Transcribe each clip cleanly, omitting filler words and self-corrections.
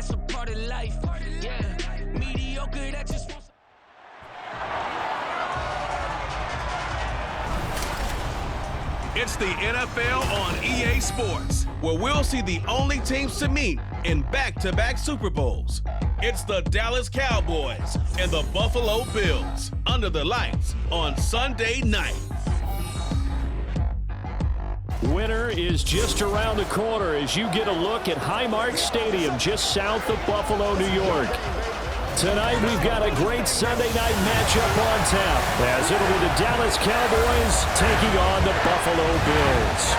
that's a part of life. Yeah, mediocre, that just wants. It's the NFL on EA Sports, where we'll see the only teams to meet in back-to-back Super Bowls. It's the Dallas Cowboys and the Buffalo Bills under the lights on Sunday night. Winter is just around the corner as you get a look at Highmark Stadium just south of Buffalo, New York. Tonight we've got a great Sunday night matchup on tap as it'll be the Dallas Cowboys taking on the Buffalo Bills.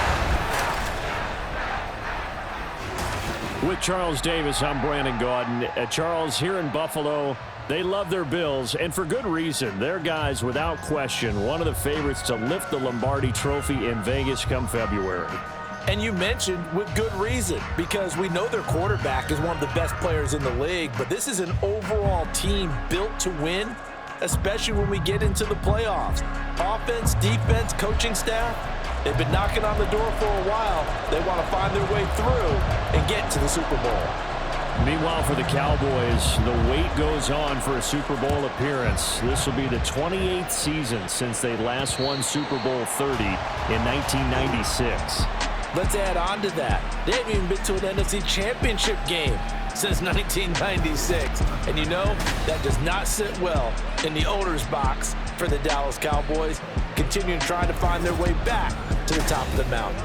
With Charles Davis, I'm Brandon Gaudin. Charles, here in Buffalo, they love their Bills, and for good reason. Their guys, without question, one of the favorites to lift the Lombardi Trophy in Vegas come February. And you mentioned with good reason, because we know their quarterback is one of the best players in the league, but this is an overall team built to win, especially when we get into the playoffs. Offense, defense, coaching staff, they've been knocking on the door for a while. They want to find their way through and get to the Super Bowl. Meanwhile, for the Cowboys, the wait goes on for a Super Bowl appearance. This will be the 28th season since they last won Super Bowl 30 in 1996. Let's add on to that. They haven't even been to an NFC Championship game since 1996. And you know, that does not sit well in the owner's box for the Dallas Cowboys, continuing trying to find their way back to the top of the mountain.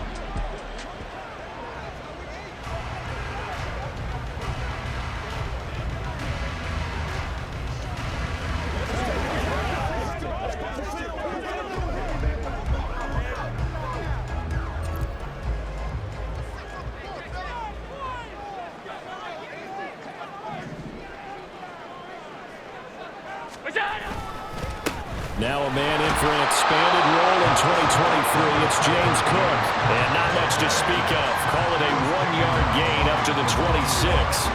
Now a man in for an expanded role in 2023. It's James Cook. And not much to speak of. Call it a 1-yard gain up to the 26.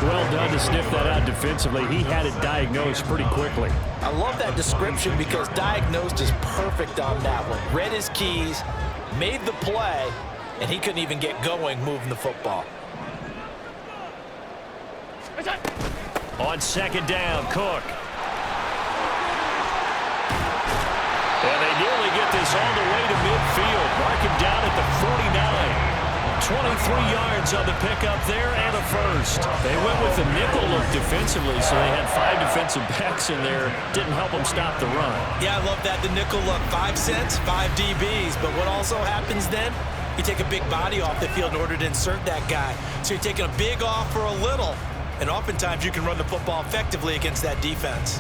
Well done to sniff that out defensively. He had it diagnosed pretty quickly. I love that description because diagnosed is perfect on that one. Read his keys, made the play, and he couldn't even get going moving the football. On second down, Cook. And they nearly get this all the way to midfield. Mark him down at the 49. 23 yards on the pickup there and a first. They went with the nickel look defensively, so they had 5 defensive backs in there. Didn't help them stop the run. Yeah, I love that. The nickel look. 5 cents, 5 DBs. But what also happens then? You take a big body off the field in order to insert that guy. So you're taking a big off for a little. And oftentimes you can run the football effectively against that defense.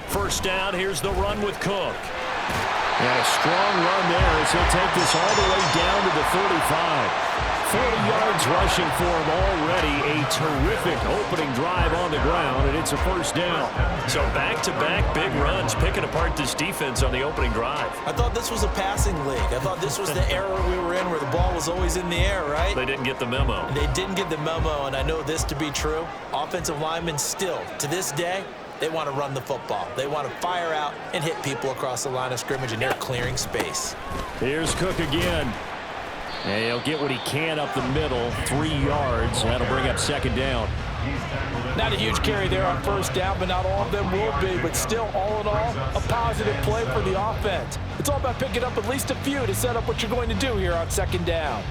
First down, here's the run with Cook. And a strong run there as he'll take this all the way down to the 35. 40 yards rushing for him already. A terrific opening drive on the ground, and it's a first down. So back-to-back big runs, picking apart this defense on the opening drive. I thought this was a passing league. I thought this was the era we were in where the ball was always in the air, right? They didn't get the memo. They didn't get the memo, and I know this to be true. Offensive linemen still, to this day, they want to run the football. They want to fire out and hit people across the line of scrimmage, and they're clearing space. Here's Cook again. And he'll get what he can up the middle, 3 yards. That'll bring up second down. Not a huge carry there on first down, but not all of them will be. But still, all in all, a positive play for the offense. It's all about picking up at least a few to set up what you're going to do here on second down.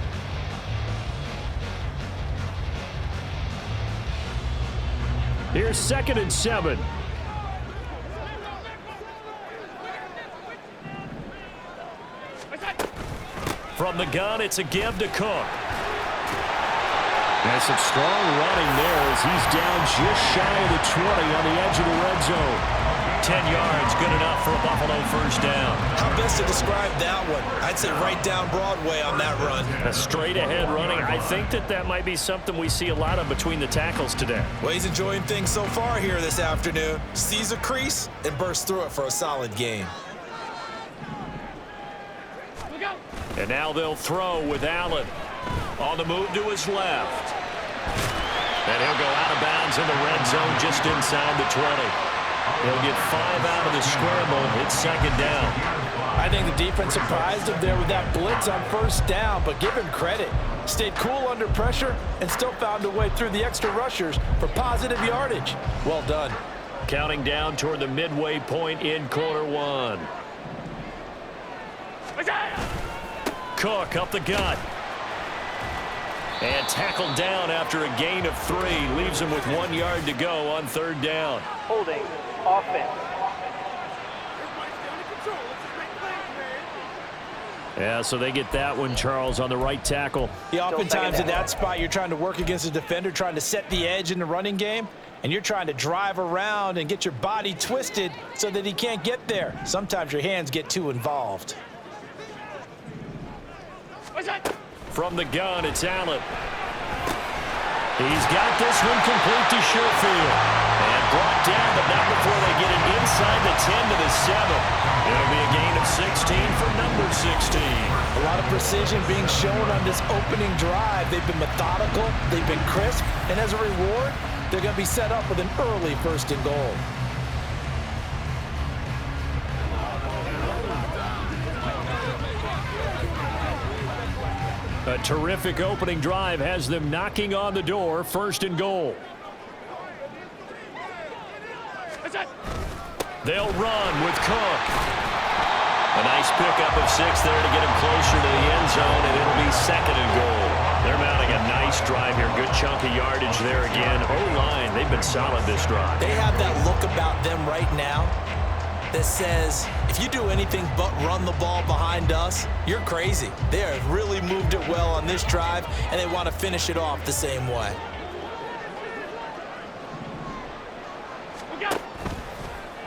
Here's 2nd and 7. From the gun, it's a give to Cook. And some strong running there as he's down just shy of the 20 on the edge of the red zone. 10 yards, good enough for a Buffalo first down. How best to describe that one? I'd say right down Broadway on that run. A straight ahead running. I think that might be something we see a lot of between the tackles today. Well, he's enjoying things so far here this afternoon. Sees a crease and bursts through it for a solid game. And now they'll throw with Allen. On the move to his left. And he'll go out of bounds in the red zone just inside the 20. He'll get 5 out of the scramble. It's second down. I think the defense surprised him there with that blitz on first down, but give him credit. Stayed cool under pressure and still found a way through the extra rushers for positive yardage. Well done. Counting down toward the midway point in quarter one. Cook up the gut. And tackled down after a gain of 3. Leaves him with 1 yard to go on third down. Holding offense. Yeah, so they get that one, Charles, on the right tackle. Yeah, oftentimes in that spot, you're trying to work against a defender, trying to set the edge in the running game, and you're trying to drive around and get your body twisted so that he can't get there. Sometimes your hands get too involved. From the gun, it's Allen. He's got this one complete to Sherfield. And brought down, but not before they get it inside the 10 to the 7. It'll be a gain of 16 for number 16. A lot of precision being shown on this opening drive. They've been methodical, they've been crisp, and as a reward, they're going to be set up with an early 1st and goal. A terrific opening drive has them knocking on the door. 1st and goal. They'll run with Cook. A nice pickup of 6 there to get him closer to the end zone, and it'll be 2nd and goal. They're mounting a nice drive here. Good chunk of yardage there again. O-line, they've been solid this drive. They have that look about them right now that says, if you do anything but run the ball behind us, you're crazy. They have really moved it well on this drive, and they want to finish it off the same way.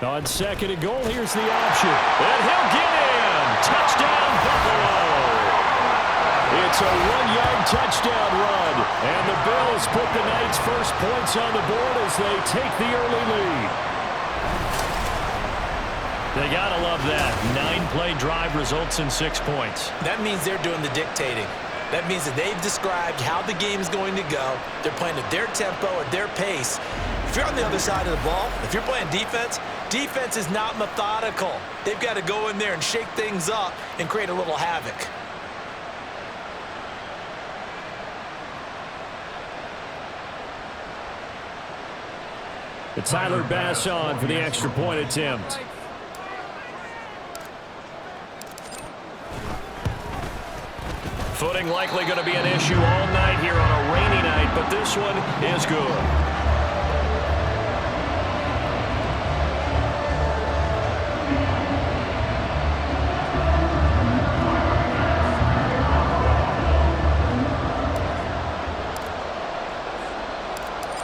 On 2nd and goal, here's the option. And he'll get in. Touchdown, Buffalo. It's a 1-yard touchdown run. And the Bills put the Knights' first points on the board as they take the early lead. They gotta love that. 9-play drive results in 6 points. That means they're doing the dictating. That means that they've described how the game's going to go. They're playing at their tempo, at their pace. If you're on the other side of the ball, if you're playing defense, defense is not methodical. They've got to go in there and shake things up and create a little havoc. The Tyler Bass on for the extra point attempt. Footing likely going to be an issue all night here on a rainy night, but this one is good.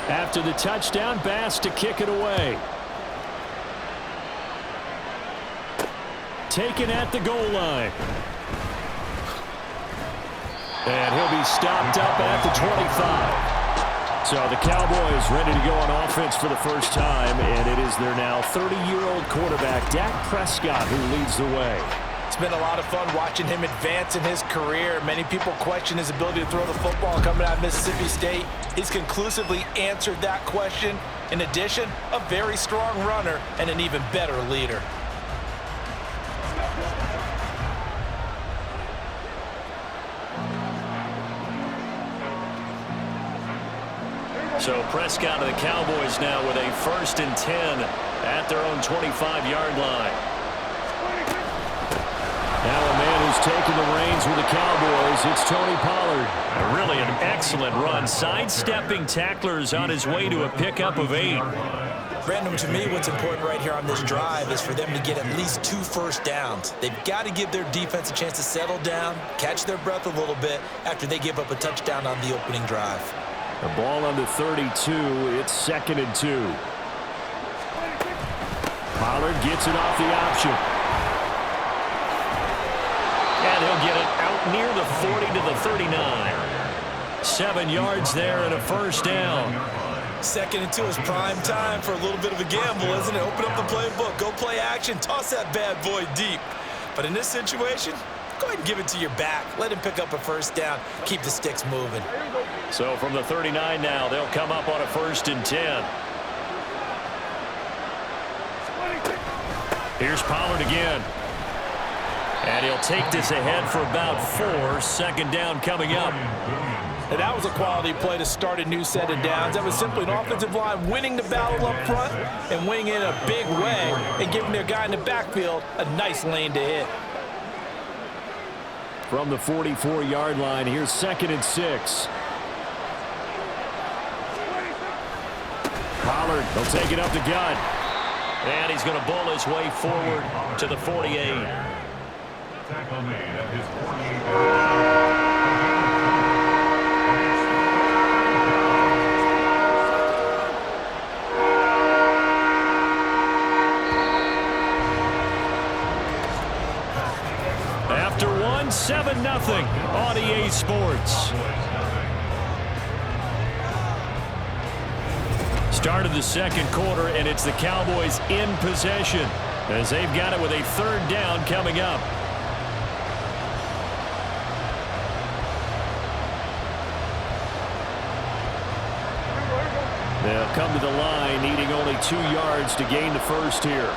After the touchdown, Bass to kick it away. Taken at the goal line. And he'll be stopped up at the 25. So the Cowboys ready to go on offense for the first time, and it is their now 30-year-old quarterback, Dak Prescott, who leads the way. It's been a lot of fun watching him advance in his career. Many people question his ability to throw the football coming out of Mississippi State. He's conclusively answered that question. In addition, a very strong runner and an even better leader. So Prescott of the Cowboys now with a 1st and 10 at their own 25-yard line. Now a man who's taken the reins with the Cowboys, it's Tony Pollard. Really an excellent run, sidestepping tacklers on his way to a pickup of 8. Brandon, to me, what's important right here on this drive is for them to get at least 2 first downs. They've got to give their defense a chance to settle down, catch their breath a little bit after they give up a touchdown on the opening drive. The ball on the 32, it's 2nd and 2. Pollard gets it off the option. And he'll get it out near the 40 to the 39. 7 yards there and a first down. 2nd and 2 is prime time for a little bit of a gamble, isn't it? Open up the playbook, go play action, toss that bad boy deep. But in this situation, go ahead and give it to your back. Let him pick up a first down. Keep the sticks moving. So from the 39 now, they'll come up on a 1st and 10. Here's Pollard again. And he'll take this ahead for about 4. Second down coming up. And that was a quality play to start a new set of downs. That was simply an offensive line winning the battle up front and winning it in a big way and giving their guy in the backfield a nice lane to hit. From the 44-yard line, here's 2nd and 6. Pollard, he'll take it up the gut. And he's going to bull his way forward to the 48. Tackle made at his 48. After 7-0 on EA Sports. Start of the second quarter, and it's the Cowboys in possession as they've got it with a 3rd down coming up. They'll come to the line, needing only 2 yards to gain the first here.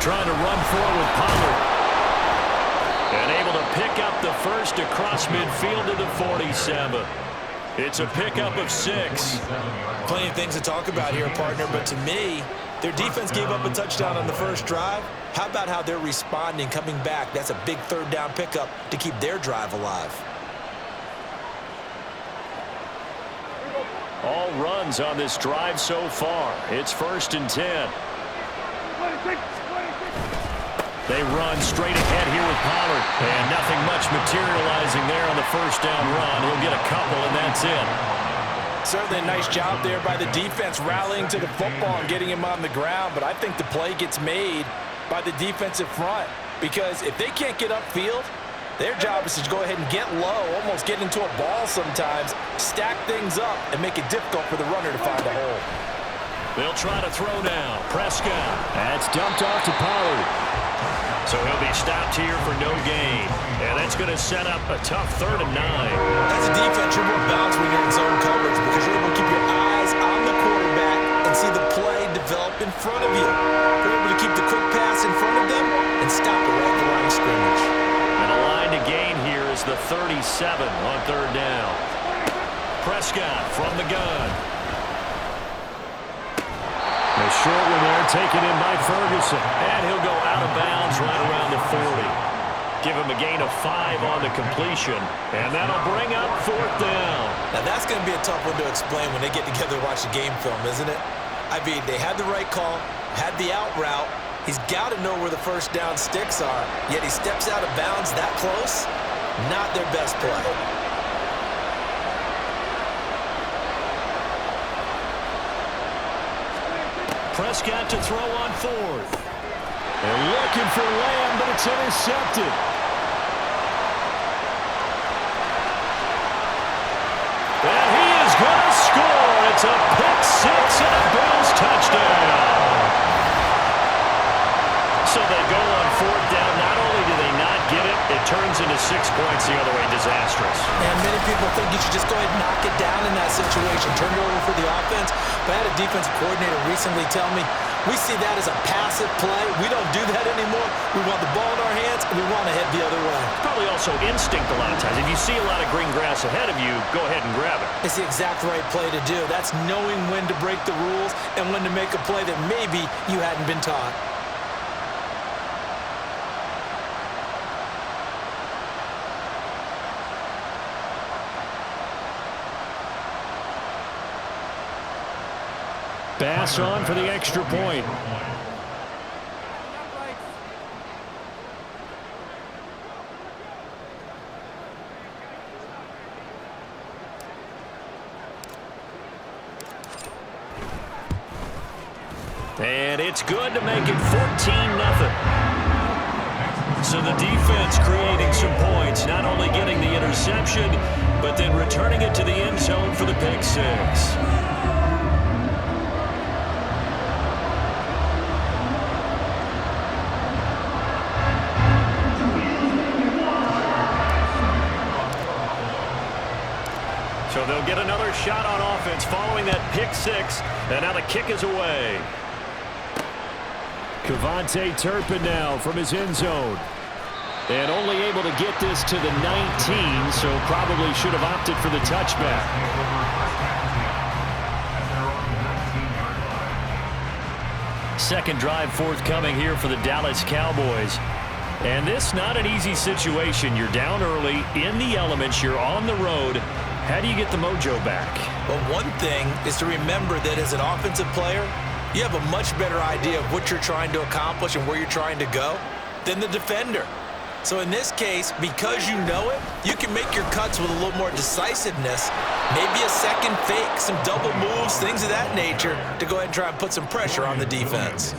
Trying to run forward with Pollard. And able to pick up the first across midfield to the 47. It's a pickup of 6. Plenty of things to talk about here, partner, but to me, their defense gave up a touchdown on the first drive. How about how they're responding, coming back? That's a big 3rd down pickup to keep their drive alive. All runs on this drive so far. It's 1st and 10. They run straight ahead here with Pollard. And nothing much materializing there on the 1st down run. He'll get a couple, and that's it. Certainly a nice job there by the defense rallying to the football and getting him on the ground. But I think the play gets made by the defensive front. Because if they can't get upfield, their job is to go ahead and get low, almost get into a ball sometimes, stack things up, and make it difficult for the runner to find a hole. They'll try to throw down. Prescott. That's dumped off to Pollard. So he'll be stopped here for no gain. And that's going to set up a tough 3rd and 9. As a defense, you're more balanced when you're in zone coverage because you're able to keep your eyes on the quarterback and see the play develop in front of you. You're able to keep the quick pass in front of them and stop it right at the line of scrimmage. And a line to gain here is the 37 on 3rd down. Prescott from the gun. A short one there, taken in by Ferguson. And he'll go out of bounds right around the 40. Give him a gain of 5 on the completion. And that'll bring up 4th down. Now that's going to be a tough one to explain when they get together and watch the game film, isn't it? I mean, they had the right call, had the out route. He's got to know where the 1st down sticks are, yet he steps out of bounds that close. Not their best play. Prescott to throw on 4th. They're looking for Lamb, but it's intercepted. And he is going to score. It's a pick-6 and a Bills touchdown. So they go on 4th down. Not only do they not get it, it turns into 6 points the other way. Disastrous. And many people think you should just go ahead and knock it down in that situation. Turn it over for the offense. But I had a defensive coordinator recently tell me, we see that as a passive play. We don't do that anymore. We want the ball in our hands, and we want to head the other way. Probably also instinct a lot of times. If you see a lot of green grass ahead of you, go ahead and grab it. It's the exact right play to do. That's knowing when to break the rules and when to make a play that maybe you hadn't been taught. Bass on for the extra point. And it's good to make it 14-0. So the defense creating some points, not only getting the interception, but then returning it to the end zone for the pick-6. So they'll get another shot on offense following that pick six. And now the kick is away. Cavante Turpin now from his end zone. And only able to get this to the 19, so probably should have opted for the touchback. Second drive forthcoming here for the Dallas Cowboys. And this not an easy situation. You're down early, in the elements, you're on the road. How do you get the mojo back? Well, one thing is to remember that as an offensive player, you have a much better idea of what you're trying to accomplish and where you're trying to go than the defender. So in this case, because you know it, you can make your cuts with a little more decisiveness, maybe a second fake, some double moves, things of that nature, to go ahead and try and put some pressure on the defense.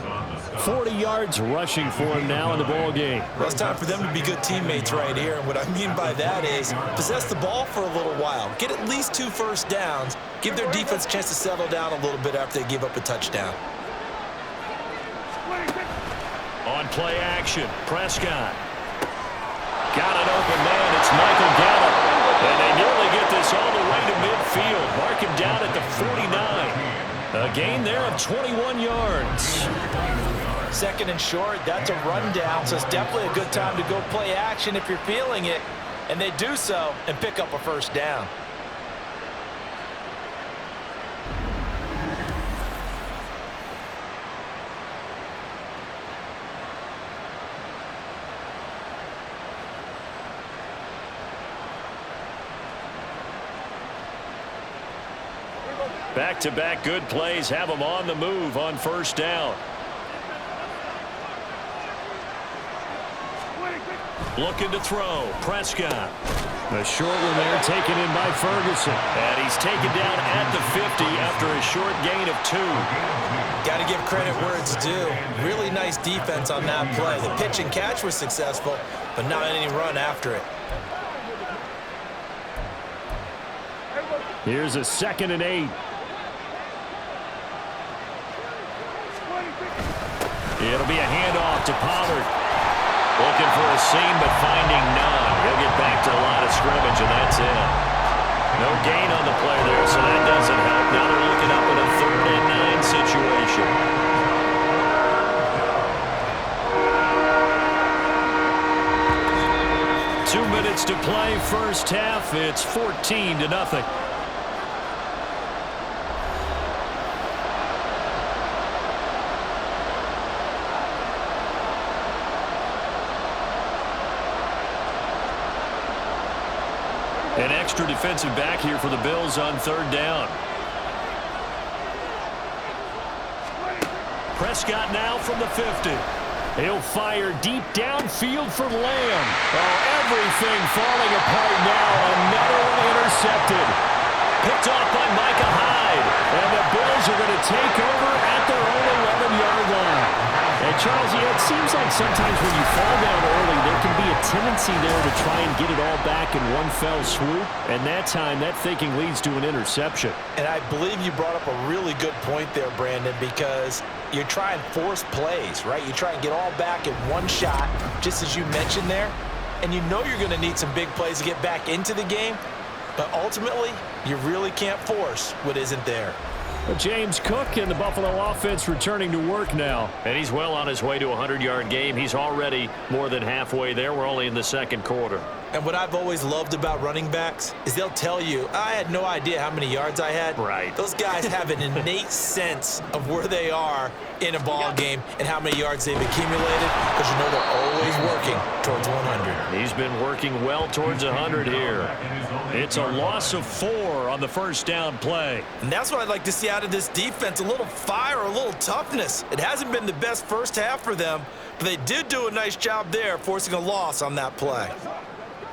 40 yards rushing for him now in the ball game. Well, it's time for them to be good teammates right here, and what I mean by that is possess the ball for a little while, get at least 2 first downs, give their defense a chance to settle down a little bit after they give up a touchdown. On play action, Prescott. Got an open man. It's Michael Gallup. And they nearly get this all the way to midfield. Mark him down at the 49. A gain there of 21 yards. Second and short, that's a rundown, so it's definitely a good time to go play action if you're feeling it. And they do so and pick up a first down. Back-to-back good plays have them on the move on first down. Looking to throw. Prescott. A short one there taken in by Ferguson. And he's taken down at the 50 after a short gain of 2. Got to give credit where it's due. Really nice defense on that play. The pitch and catch was successful, but not any run after it. Here's a 2nd and 8. It'll be a handoff to Pollard. Looking for a seam, but finding none. He'll get back to the line of scrimmage, and that's it. No gain on the play there, so that doesn't help. Now they're looking up in a 3rd and 9 situation. Two minutes to play, first half. It's 14-0. An extra defensive back here for the Bills on 3rd down. Prescott now from the 50. He'll fire deep downfield for Lamb. Oh, everything falling apart now. Another one intercepted. Picked off by Micah Hyde. And the Bills are going to take over at their own 11-yard line. And Charles, it seems like sometimes when you fall down early, there can be a tendency there to try and get it all back in one fell swoop. And that time, that thinking leads to an interception. And I believe you brought up a really good point there, Brandon, because you try and force plays, right? You try and get all back in one shot, just as you mentioned there. And you know you're going to need some big plays to get back into the game. But ultimately, you really can't force what isn't there. Well, James Cook and the Buffalo offense returning to work now. And he's well on his way to a 100-yard game. He's already more than halfway there. We're only in the 2nd quarter. And what I've always loved about running backs is they'll tell you, I had no idea how many yards I had. Right. Those guys have an innate sense of where they are in a ball game and how many yards they've accumulated, because you know they're always working towards 100. He's been working well towards 100 here. It's a loss of 4 on the first down play. And that's what I'd like to see out of this defense, a little fire, a little toughness. It hasn't been the best first half for them, but they did do a nice job there forcing a loss on that play.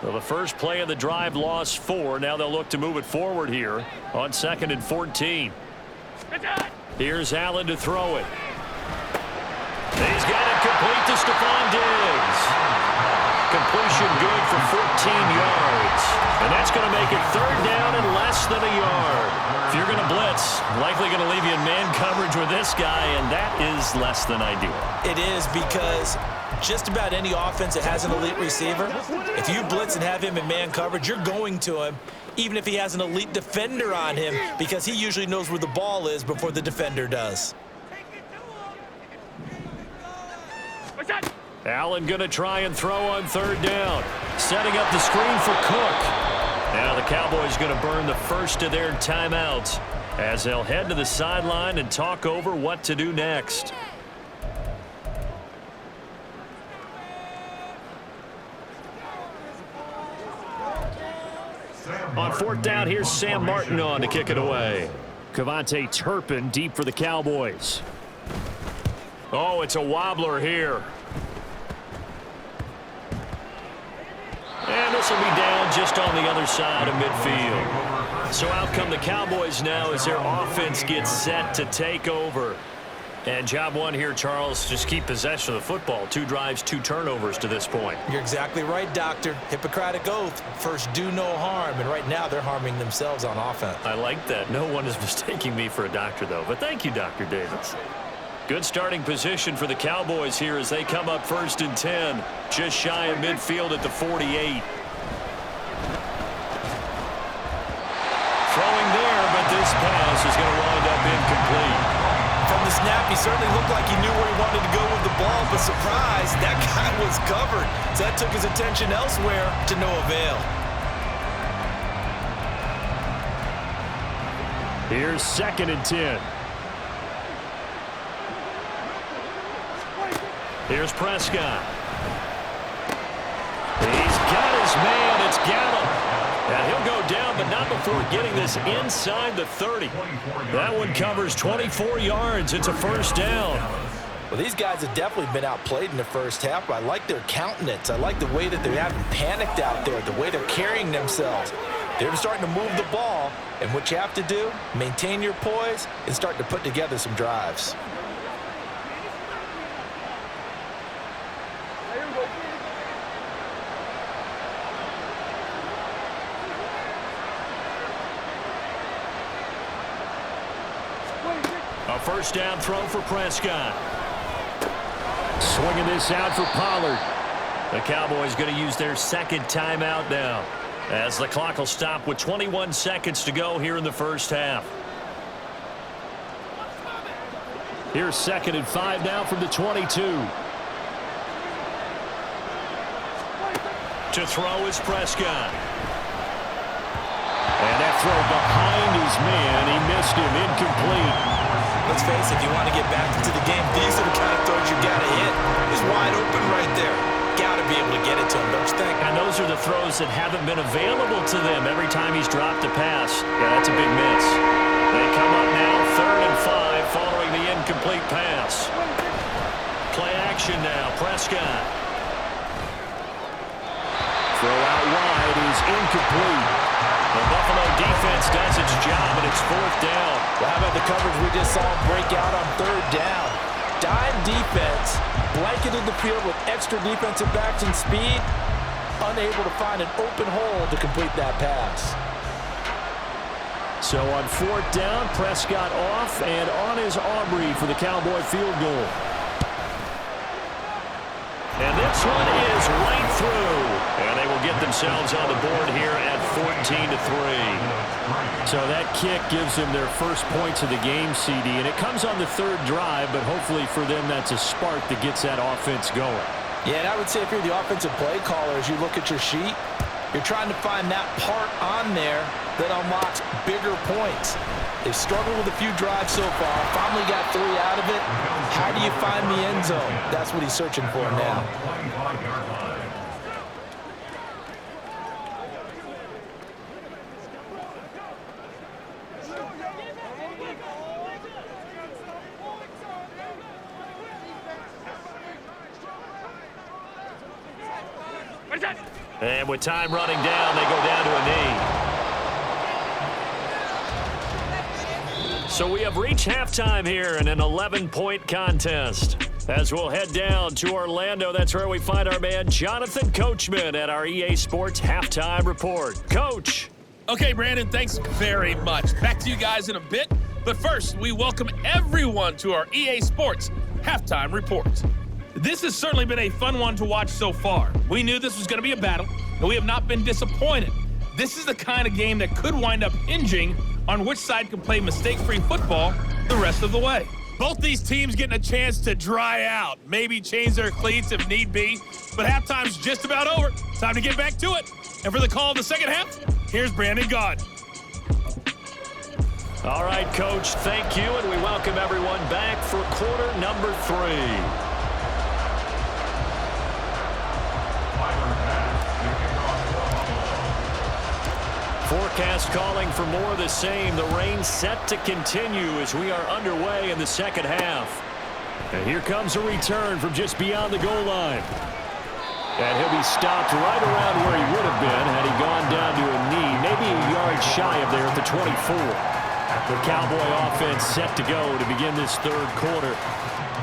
Well, the first play of the drive lost 4. Now they'll look to move it forward here on 2nd and 14. Here's Allen to throw it. He's got it complete to Stephon Diggs. Completion good for 14 yards. And that's going to make it 3rd down and less than a yard. If you're going to blitz, likely going to leave you in man coverage with this guy, and that is less than ideal. It is, because Just about any offense that has an elite receiver, if you blitz and have him in man coverage, you're going to him, even if he has an elite defender on him, because he usually knows where the ball is before the defender does. Allen going to try and throw on third down. Setting up the screen for Cook. Now the Cowboys going to burn the first of their timeouts as they'll head to the sideline and talk over what to do next. On fourth down, here's Sam Martin on to kick it away. Cavante Turpin deep for the Cowboys. Oh, it's a wobbler here. And this will be down just on the other side of midfield. So out come the Cowboys now as their offense gets set to take over. And job one here, Charles, just keep possession of the football. 2 drives, 2 turnovers to this point. You're exactly right, Doctor. Hippocratic oath, first do no harm. And right now they're harming themselves on offense. I like that. No one is mistaking me for a doctor, though. But thank you, Dr. Davis. Good starting position for the Cowboys here as they come up 1st and 10. Just shy of midfield at the 48. Throwing there, but this pass is going to wind up incomplete. From the snap, he certainly looked like he knew where he wanted to go with the ball, but surprise, that guy was covered. So that took his attention elsewhere to no avail. Here's 2nd and 10. Here's Prescott. He's got his man. It's Gallup. And he'll go down, but not before getting this inside the 30. That one covers 24 yards. It's a first down. Well, these guys have definitely been outplayed in the first half. I like their countenance. I like the way that they haven't panicked out there, the way they're carrying themselves. They're starting to move the ball, and what you have to do, maintain your poise and start to put together some drives. A first down throw for Prescott. Swinging this out for Pollard. The Cowboys going to use their 2nd timeout now, as the clock will stop with 21 seconds to go here in the first half. Here's 2nd and 5 now from the 22. To throw is Prescott. And that throw behind his man. He missed him. Incomplete. Let's face it, if you want to get back into the game, these are the kind of throws you got to hit. He's wide open right there. Got to be able to get it to him, don't you think? And those are the throws that haven't been available to them every time he's dropped a pass. Yeah, that's a big miss. They come up now 3rd and 5 following the incomplete pass. Play action now. Prescott. Throw out wide is incomplete. The Buffalo defense does its job, and it's 4th down. Well, how about the coverage we just saw break out on 3rd down? Dime defense, blanketed the field with extra defensive backs and speed, unable to find an open hole to complete that pass. So on 4th down, Prescott off, and on is Aubrey for the Cowboy field goal. And this one is right through. And they will get themselves on the board here at 14-3. So that kick gives them their first points of the game, CD. And it comes on the 3rd drive, but hopefully for them that's a spark that gets that offense going. Yeah, and I would say if you're the offensive play caller, as you look at your sheet, you're trying to find that part on there that unlocks bigger points. They've struggled with a few drives so far. Finally got 3 out of it. How do you find the end zone? That's what he's searching for now. And with time running down, they go down to a knee. So we have reached halftime here in an 11-point contest. As we'll head down to Orlando, that's where we find our man Jonathan Coachman at our EA Sports Halftime Report. Coach. Okay, Brandon, thanks very much. Back to you guys in a bit. But first, we welcome everyone to our EA Sports Halftime Report. This has certainly been a fun one to watch so far. We knew this was going to be a battle, and we have not been disappointed. This is the kind of game that could wind up hinging on which side can play mistake-free football the rest of the way. Both these teams getting a chance to dry out, maybe change their cleats if need be, but halftime's just about over. Time to get back to it. And for the call of the second half, here's Brandon Gaud. All right, Coach, thank you, and we welcome everyone back for quarter number 3. Forecast calling for more of the same. The rain set to continue as we are underway in the second half. And here comes a return from just beyond the goal line. And he'll be stopped right around where he would have been had he gone down to a knee, maybe a yard shy of there at the 24. The Cowboy offense set to go to begin this third quarter.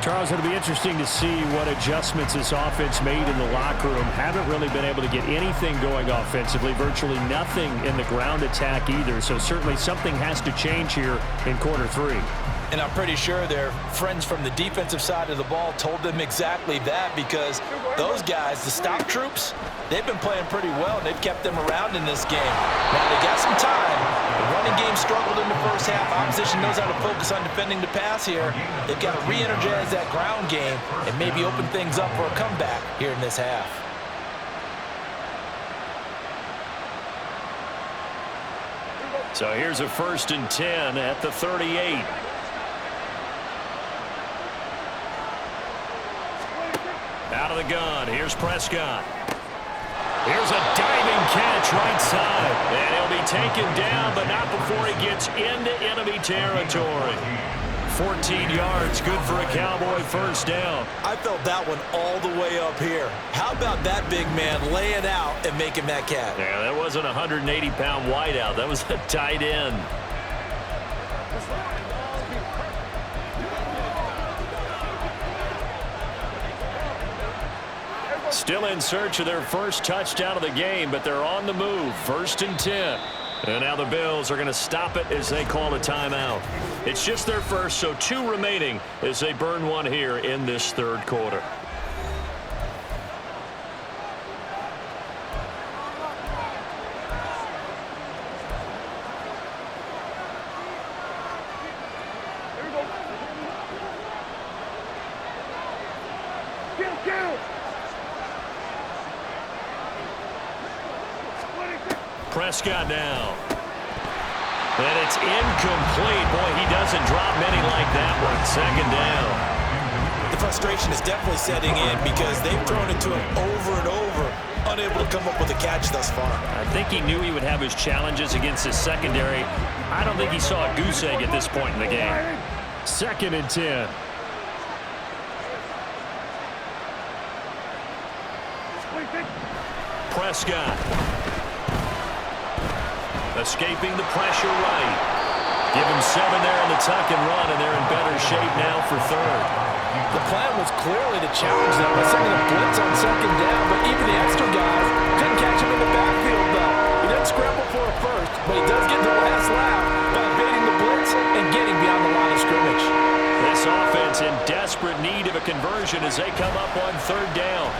Charles, it'll be interesting to see what adjustments this offense made in the locker room. Haven't really been able to get anything going offensively, virtually nothing in the ground attack either. So certainly something has to change here in quarter 3. And I'm pretty sure their friends from the defensive side of the ball told them exactly that, because those guys, the stop troops, they've been playing pretty well, and they've kept them around in this game. Now, they got some time. The running game struggled in the first half. Opposition knows how to focus on defending the pass here. They've got to re-energize that ground game and maybe open things up for a comeback here in this half. So here's a 1st and 10 at the 38. Out of the gun, here's Prescott. Here's a diving catch right side. And he'll be taken down, but not before he gets into enemy territory. 14 yards, good for a Cowboy first down. I felt that one all the way up here. How about that big man laying out and making that catch? Yeah, that wasn't a 180-pound wideout. That was a tight end. Still in search of their first touchdown of the game, but they're on the move. 1st and 10. And now the Bills are going to stop it as they call a timeout. It's just their first, so 2 remaining as they burn one here in this third quarter. Prescott now. And it's incomplete. Boy, he doesn't drop many like that one. 2nd down. The frustration is definitely setting in because they've thrown it to him over and over, unable to come up with a catch thus far. I think he knew he would have his challenges against his secondary. I don't think he saw a goose egg at this point in the game. 2nd and 10. Prescott. Escaping the pressure right. Give him 7 there on the tuck and run, and they're in better shape now for 3rd. The plan was clearly to challenge them by sending a blitz on 2nd down, but even the extra guys couldn't catch him in the backfield, though. He doesn't scramble for a first, but he does get the last lap by evading the blitz and getting beyond the line of scrimmage. This offense in desperate need of a conversion as they come up on 3rd down.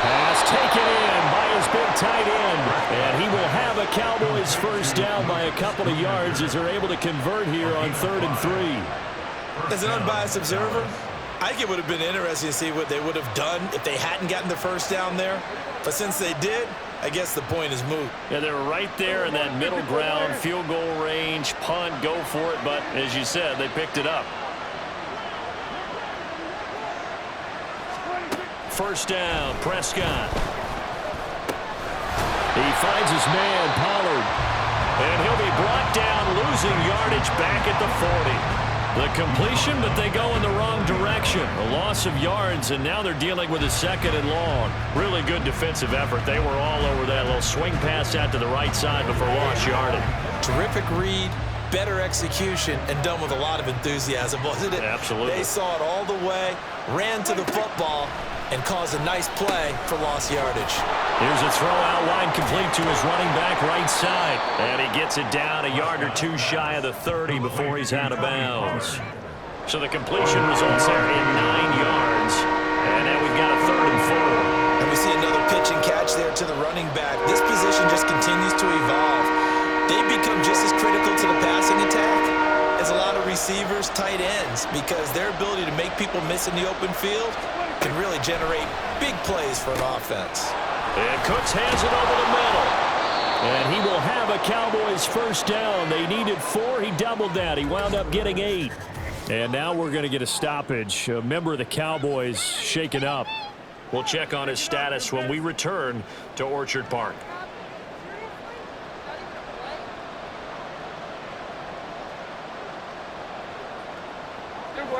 Pass taken in by his big tight end. And he will have a Cowboys first down by a couple of yards as they're able to convert here on 3rd and 3. As an unbiased observer, I think it would have been interesting to see what they would have done if they hadn't gotten the first down there. But since they did, I guess the point is moot. Yeah, they were right there in that middle ground, field goal range, punt, go for it. But as you said, they picked it up. 1st down, Prescott. He finds his man, Pollard. And he'll be brought down, losing yardage back at the 40. The completion, but they go in the wrong direction. A loss of yards, and now they're dealing with a 2nd and long. Really good defensive effort. They were all over that little swing pass out to the right side before lost yardage. Terrific read, better execution, and done with a lot of enthusiasm, wasn't it? Absolutely. They saw it all the way, ran to the football, and caused a nice play for lost yardage. Here's a throw out line complete to his running back right side. And he gets it down a yard or 2 shy of the 30 before he's out of bounds. So the completion results there in 9 yards. And now we've got a 3rd and 4. And we see another pitch and catch there to the running back. This position just continues to evolve. They become just as critical to the passing attack as a lot of receivers, tight ends, because their ability to make people miss in the open field can really generate big plays for an offense. And Cooks hands it over the middle. And he will have a Cowboys first down. They needed 4. He doubled that. He wound up getting 8. And now we're going to get a stoppage. A member of the Cowboys shaken up. We'll check on his status when we return to Orchard Park.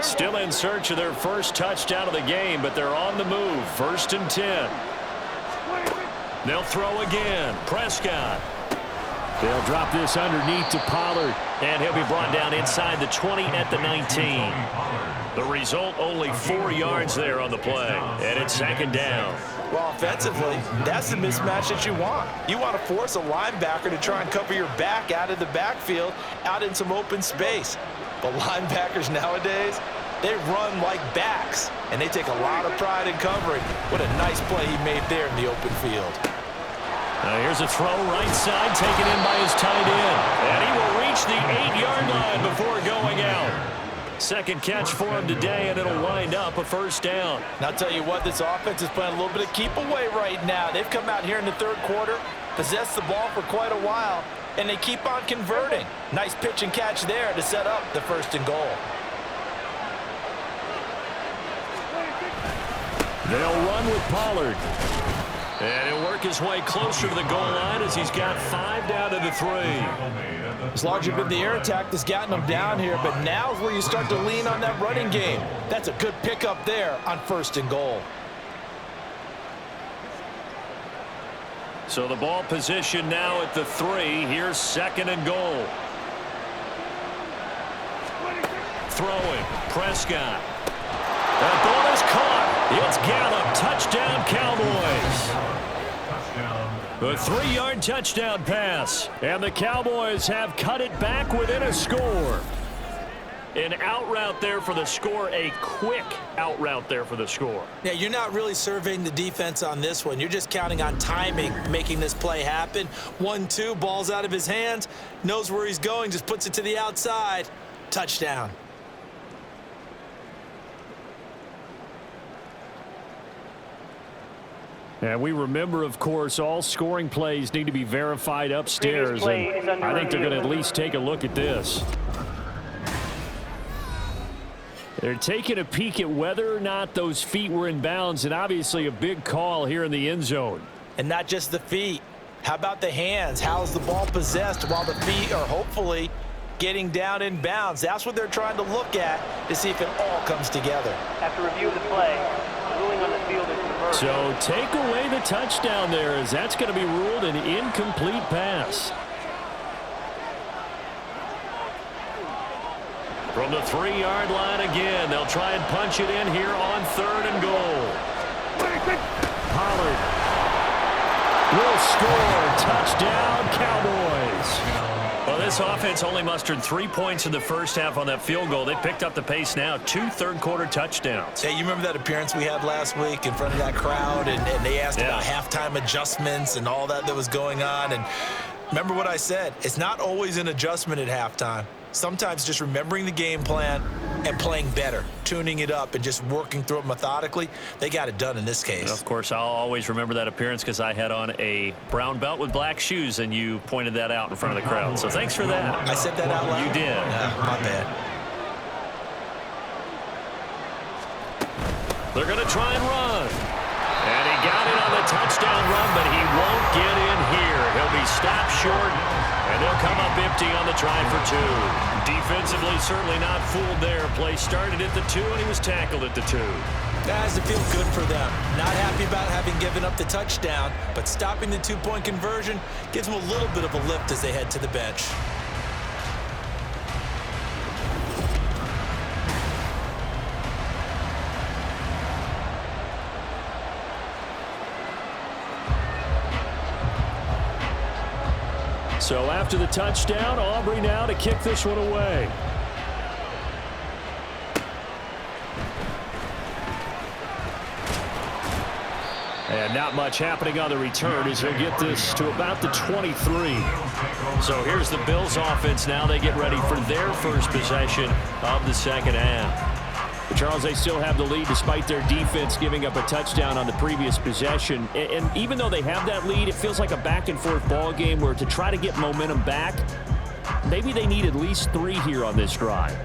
Still in search of their first touchdown of the game, but they're on the move. 1st and 10. They'll throw again. Prescott. They'll drop this underneath to Pollard. And he'll be brought down inside the 20 at the 19. The result, only 4 yards there on the play. And it's 2nd down. Well, offensively, that's the mismatch that you want. You want to force a linebacker to try and cover your back out of the backfield, out in some open space. But linebackers nowadays, they run like backs, and they take a lot of pride in covering. What a nice play he made there in the open field. Here's a throw right side, taken in by his tight end. And he will reach the 8-yard line before going out. 2nd catch for him today, and it'll wind up a first down. And I'll tell you what, this offense is playing a little bit of keep away right now. They've come out here in the 3rd quarter, possessed the ball for quite a while, and they keep on converting. Nice pitch and catch there to set up the 1st and goal. They'll run with Pollard. And he'll work his way closer to the goal line as he's got 5 down to the 3. As long as you've been the air attack that's gotten them down here, but now's where you start to lean on that running game. That's a good pickup there on 1st and goal. So the ball position now at the 3. Here's 2nd and goal. Throwing. Prescott. That ball is caught. It's Gallup. Touchdown, Cowboys. A 3-yard touchdown pass. And the Cowboys have cut it back within a score. An out route there for the score. A quick out route there for the score. Yeah, you're not really surveying the defense on this one. You're just counting on timing, making this play happen. 1-2, ball's out of his hands. Knows where he's going, just puts it to the outside. Touchdown. And we remember, of course, all scoring plays need to be verified upstairs. And I think they're going to at least take a look at this. They're taking a peek at whether or not those feet were in bounds, and obviously a big call here in the end zone. And not just the feet. How about the hands? How's the ball possessed while the feet are hopefully getting down in bounds? That's what they're trying to look at to see if it all comes together. After review of the play, ruling on the field is reversed. So take away the touchdown there, as that's going to be ruled an incomplete pass. From the 3-yard line again, they'll try and punch it in here on 3rd and goal. Pollard will score. Touchdown, Cowboys. Well, this offense only mustered 3 points in the first half on that field goal. They picked up the pace now. 2 third-quarter touchdowns. Hey, you remember that appearance we had last week in front of that crowd, and they asked about halftime adjustments and all that was going on. And remember what I said. It's not always an adjustment at halftime. Sometimes just remembering the game plan and playing better, tuning it up and just working through it methodically. They got it done in this case. Of course, I'll always remember that appearance because I had on a brown belt with black shoes, and you pointed that out in front of the crowd. So thanks for that. I said that out loud? You did. My bad. They're going to try and run. And he got it on the touchdown run, but he won't get in here. He'll be stopped short, and they'll come up empty on the try for 2. Defensively, certainly not fooled there. Play started at the 2, and he was tackled at the 2. That has to feel good for them. Not happy about having given up the touchdown, but stopping the 2-point conversion gives them a little bit of a lift as they head to the bench. So after the touchdown, Aubrey now to kick this one away. And not much happening on the return as he'll get this to about the 23. So here's the Bills offense now. They get ready for their first possession of the second half. But Charles, they still have the lead despite their defense giving up a touchdown on the previous possession. And even though they have that lead, it feels like a back-and-forth ball game where to try to get momentum back, maybe they need at least 3 here on this drive.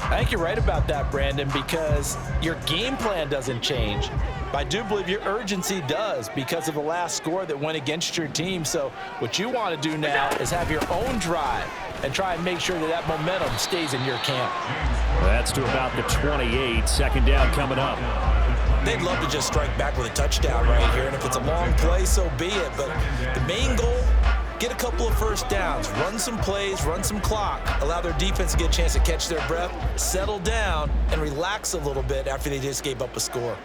I think you're right about that, Brandon, because your game plan doesn't change. But I do believe your urgency does because of the last score that went against your team. So what you want to do now is have your own drive and try and make sure that that momentum stays in your camp. That's to about the 28. Second down coming up. They'd love to just strike back with a touchdown right here, and if it's a long play, so be it. But the main goal, get a couple of first downs, run some plays, run some clock, allow their defense to get a chance to catch their breath, settle down, and relax a little bit after they just gave up a score.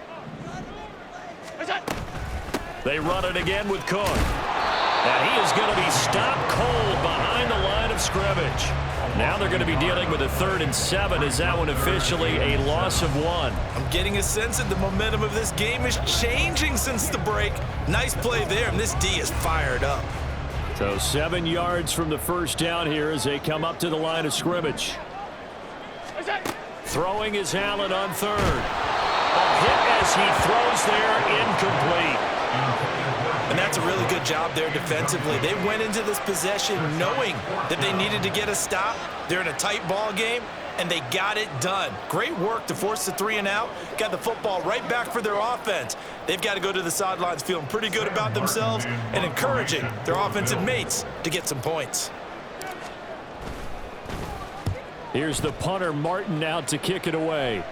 They run it again with Cook. And he is going to be stopped cold behind the line of scrimmage. Now they're going to be dealing with a 3rd and 7. Is that one officially a loss of 1? I'm getting a sense that the momentum of this game is changing since the break. Nice play there, and this D is fired up. So 7 yards from the first down here as they come up to the line of scrimmage. Throwing is Allen on 3rd. A hit as he throws there, incomplete. And that's a really good job there defensively. They went into this possession knowing that they needed to get a stop. They're in a tight ball game, and they got it done. Great work to force the 3 and out. Got the football right back for their offense. They've got to go to the sidelines feeling pretty good about themselves and encouraging their offensive mates to get some points. Here's the punter, Martin, out to kick it away.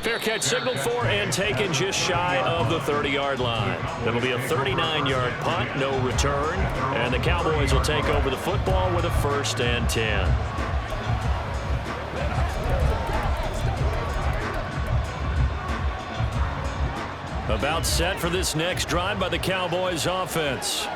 Fair catch signaled for and taken just shy of the 30-yard line. That'll be a 39-yard punt, no return. And the Cowboys will take over the football with a 1st and 10. About set for this next drive by the Cowboys offense.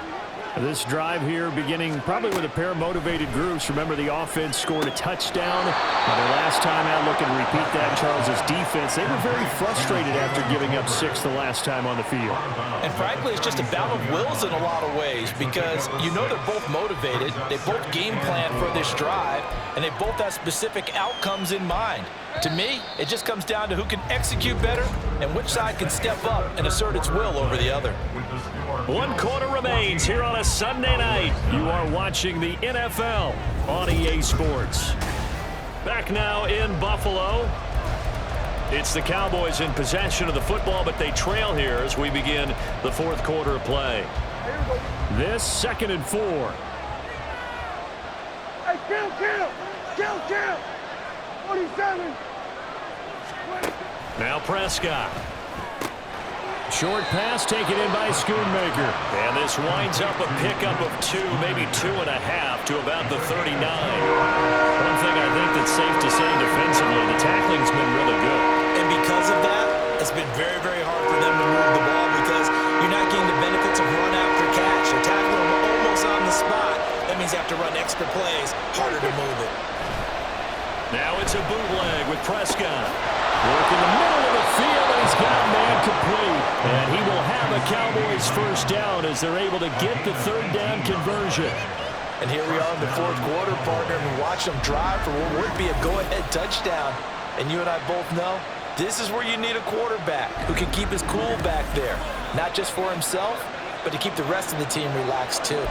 This drive here beginning probably with a pair of motivated groups. Remember, the offense scored a touchdown. Their last time out, looking to repeat that. Charles's defense, they were very frustrated after giving up 6 the last time on the field. And frankly, it's just a battle of wills in a lot of ways because you know they're both motivated. They both game plan for this drive, and they both have specific outcomes in mind. To me, it just comes down to who can execute better and which side can step up and assert its will over the other. 1 quarter remains here on a Sunday night. You are watching the NFL on EA Sports. Back now in Buffalo. It's the Cowboys in possession of the football, but they trail here as we begin the 4th quarter of play. This 2nd and 4. Hey, kill! 47. Now Prescott. Short pass taken in by Schoonmaker. And this winds up a pickup of 2, maybe 2.5 to about the 39. One thing I think that's safe to say defensively, the tackling's been really good. And because of that, it's been very, very hard for them to move the ball because you're not getting the benefits of run after catch. You're tackling them almost on the spot. That means you have to run extra plays, harder to move it. Now it's a bootleg with Prescott. Work in the middle of the field, and he's got a man complete. And he will have a Cowboys 1st down as they're able to get the 3rd down conversion. And here we are in the 4th quarter, partner, and we watch them drive for what would be a go-ahead touchdown. And you and I both know this is where you need a quarterback who can keep his cool back there, not just for himself, but to keep the rest of the team relaxed too.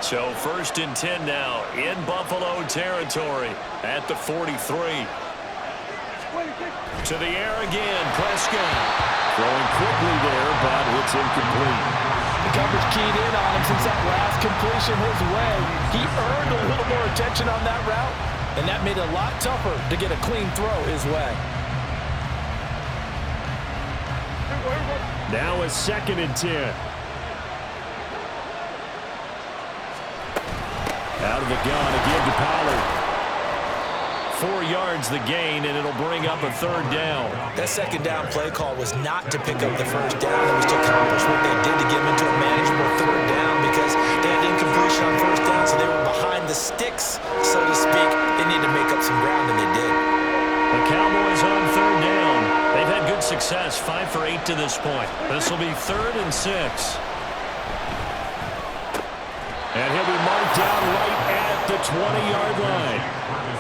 So 1st and 10 now in Buffalo territory at the 43. To the air again, Prescott. Throwing quickly there, but it's incomplete. The coverage keyed in on him since that last completion his way. He earned a little more attention on that route, and that made it a lot tougher to get a clean throw his way. Now a 2nd and 10. Out of the gun again to Pollard. 4 yards the gain, and it'll bring up a 3rd down. That 2nd down play call was not to pick up the 1st down. It was to accomplish what they did to get them into a manageable 3rd down because they had incompletion on 1st down, so they were behind the sticks, so to speak. They need to make up some ground to this point. This will be 3rd and 6. And he'll be marked down right at the 20-yard line.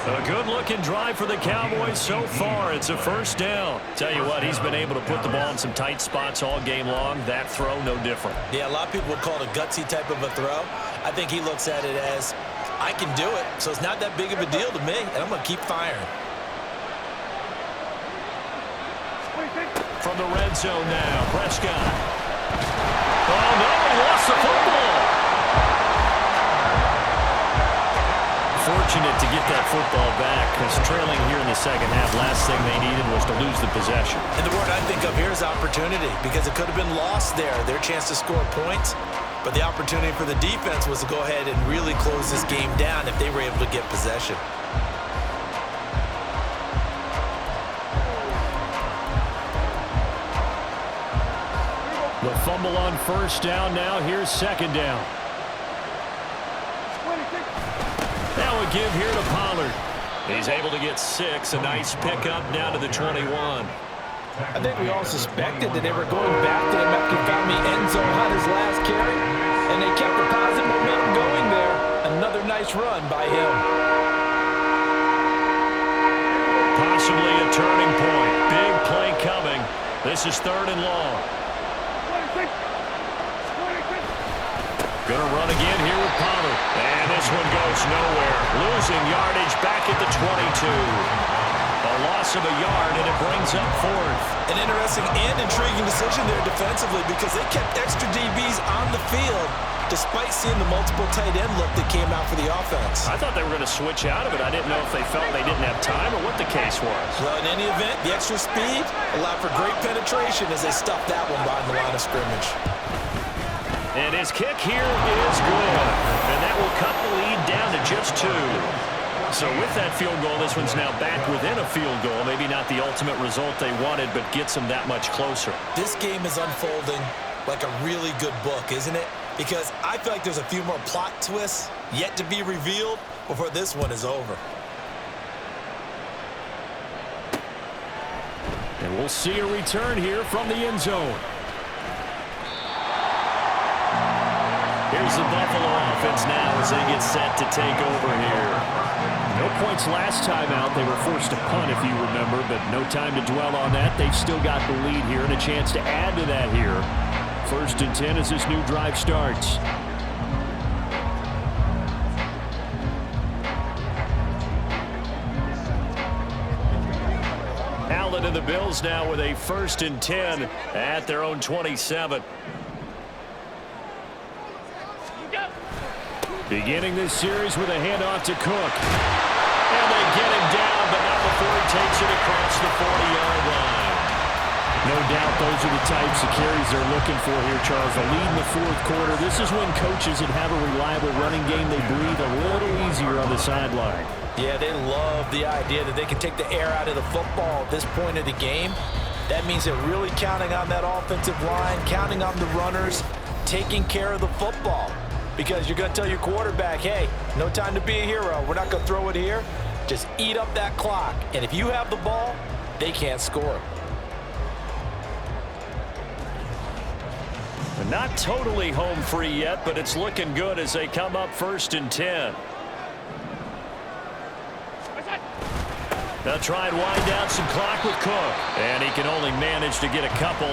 A good-looking drive for the Cowboys so far. It's a first down. Tell you what, he's been able to put the ball in some tight spots all game long. That throw, no different. Yeah, a lot of people would call it a gutsy type of a throw. I think he looks at it as, I can do it, so it's not that big of a deal to me, and I'm going to keep firing. From the red zone now, Prescott. Oh, no, he lost the football. Fortunate to get that football back because trailing here in the second half, last thing they needed was to lose the possession. And the word I think of here is opportunity because it could have been lost there, their chance to score points. But the opportunity for the defense was to go ahead and really close this game down if they were able to get possession. The fumble on first down now. Here's second down. That would give here to Pollard. He's able to get 6. A nice pickup down to the 21. I think we all suspected that they were going back to the McAfee end zone on his last carry, and they kept the positive momentum going there. Another nice run by him. Possibly a turning point. Big play coming. This is 3rd and long. Gonna run again here with Pollard. And this one goes nowhere. Losing yardage back at the 22. A loss of a yard, and it brings up 4th. An interesting and intriguing decision there defensively because they kept extra DBs on the field despite seeing the multiple tight end look that came out for the offense. I thought they were going to switch out of it. I didn't know if they felt they didn't have time or what the case was. Well, in any event, the extra speed allowed for great penetration as they stuffed that one behind the line of scrimmage. And his kick here is good. And that will cut the lead down to just 2. So with that field goal, this one's now back within a field goal. Maybe not the ultimate result they wanted, but gets them that much closer. This game is unfolding like a really good book, isn't it? Because I feel like there's a few more plot twists yet to be revealed before this one is over. And we'll see a return here from the end zone. Here's the Buffalo offense now as they get set to take over here. No points last time out. They were forced to punt, if you remember, but no time to dwell on that. They've still got the lead here and a chance to add to that here. 1st and 10 as this new drive starts. Allen and the Bills now with a 1st and 10 at their own 27. Beginning this series with a handoff to Cook. And they get him down, but not before he takes it across the 40-yard line. No doubt those are the types of carries they're looking for here, Charles. A lead in the 4th quarter. This is when coaches that have a reliable running game, they breathe a little easier on the sideline. Yeah, they love the idea that they can take the air out of the football at this point of the game. That means they're really counting on that offensive line, counting on the runners, taking care of the football. Because you're going to tell your quarterback, hey, no time to be a hero. We're not going to throw it here. Just eat up that clock. And if you have the ball, they can't score. Not totally home free yet, but it's looking good as they come up 1st and 10. They'll try and wind down some clock with Cook. And he can only manage to get a couple.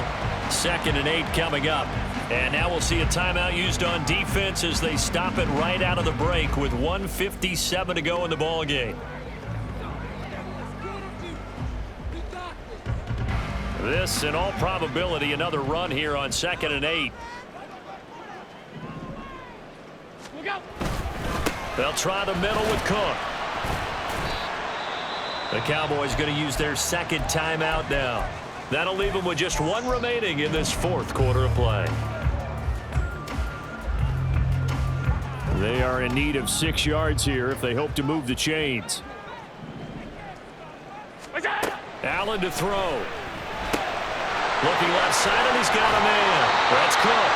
2nd and 8 coming up. And now we'll see a timeout used on defense as they stop it right out of the break with 1:57 to go in the ball game. This, in all probability, another run here on 2nd and 8. They'll try the middle with Cook. The Cowboys going to use their 2nd timeout now. That'll leave them with just 1 remaining in this 4th quarter of play. They are in need of 6 yards here if they hope to move the chains. Allen to throw. Looking left side, and he's got a man. That's Cook.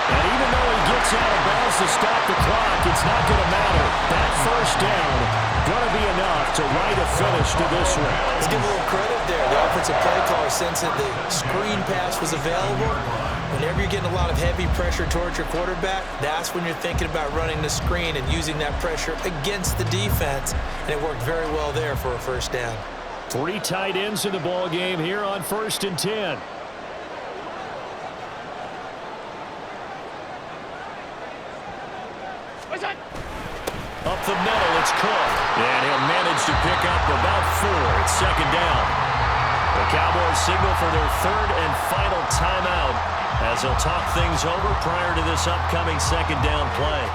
And even though he gets out of bounds to stop the clock, it's not going to matter. That 1st down going to be enough to write a finish to this one. Let's give a little credit there. The offensive play caller sense that the screen pass was available. Whenever you're getting a lot of heavy pressure towards your quarterback, that's when you're thinking about running the screen and using that pressure against the defense. And it worked very well there for a first down. 3 tight ends in the ball game here on 1st and 10. Up the middle, it's Cook. And he'll manage to pick up about 4. It's 2nd down. The Cowboys signal for their 3rd and final timeout as they'll talk things over prior to this upcoming 2nd down play.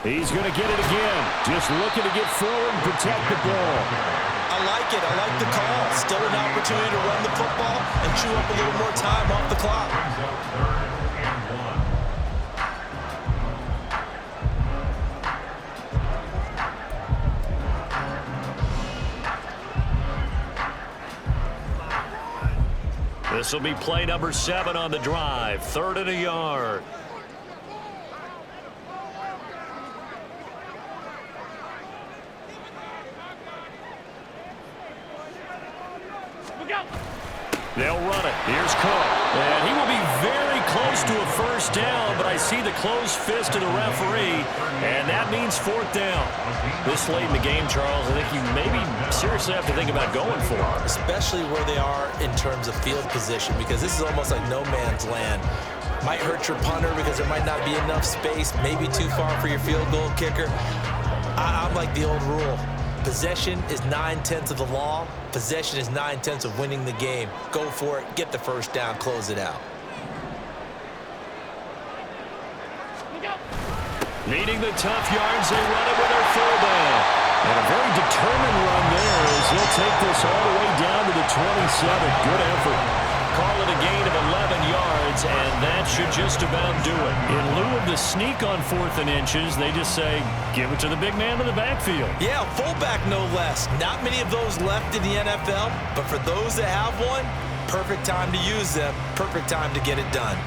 He's going to get it again. Just looking to get forward and protect the ball. I like it. I like the call. Still an opportunity to run the football and chew up a little more time off the clock. This will be play number 7 on the drive. 3rd and a yard. They'll run it. Here's Cook. And he will be very close to a first down, but I see the closed fist of the referee, and that means 4th down. This late in the game, Charles, I think you maybe seriously have to think about going for it. Especially where they are in terms of field position, because this is almost like no man's land. Might hurt your punter because there might not be enough space, maybe too far for your field goal kicker. I'm like the old rule. Possession is 9/10 of the law. Possession is 9/10 of winning the game. Go for it. Get the first down. Close it out. Needing the tough yards, they run it with their fullback. And a very determined run there as he'll take this all the way down to the 27. Good effort. Call it a gain of 11 yards, and that should just about do it. In lieu of the sneak on 4th and inches, they just say, give it to the big man in the backfield. Yeah, fullback no less. Not many of those left in the NFL, but for those that have one, perfect time to use them, perfect time to get it done.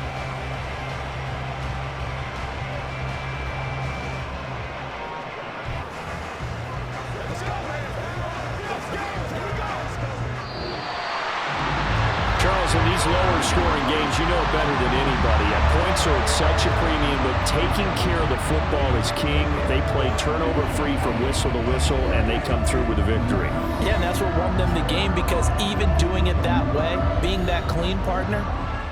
In these lower scoring games, you know better than anybody. Points are at such a premium, but taking care of the football is king. They play turnover free from whistle to whistle, and they come through with a victory. Yeah, and that's what won them the game, because even doing it that way, being that clean partner,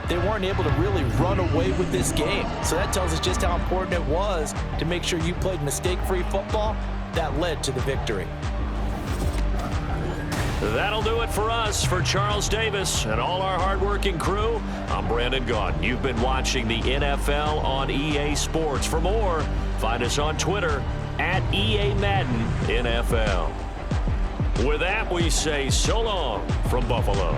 they weren't able to really run away with this game. So that tells us just how important it was to make sure you played mistake-free football. That led to the victory. That'll do it for us. For Charles Davis and all our hardworking crew, I'm Brandon Gaudin. You've been watching the NFL on EA Sports. For more, find us on Twitter at EA Madden NFL. With that, we say so long from Buffalo.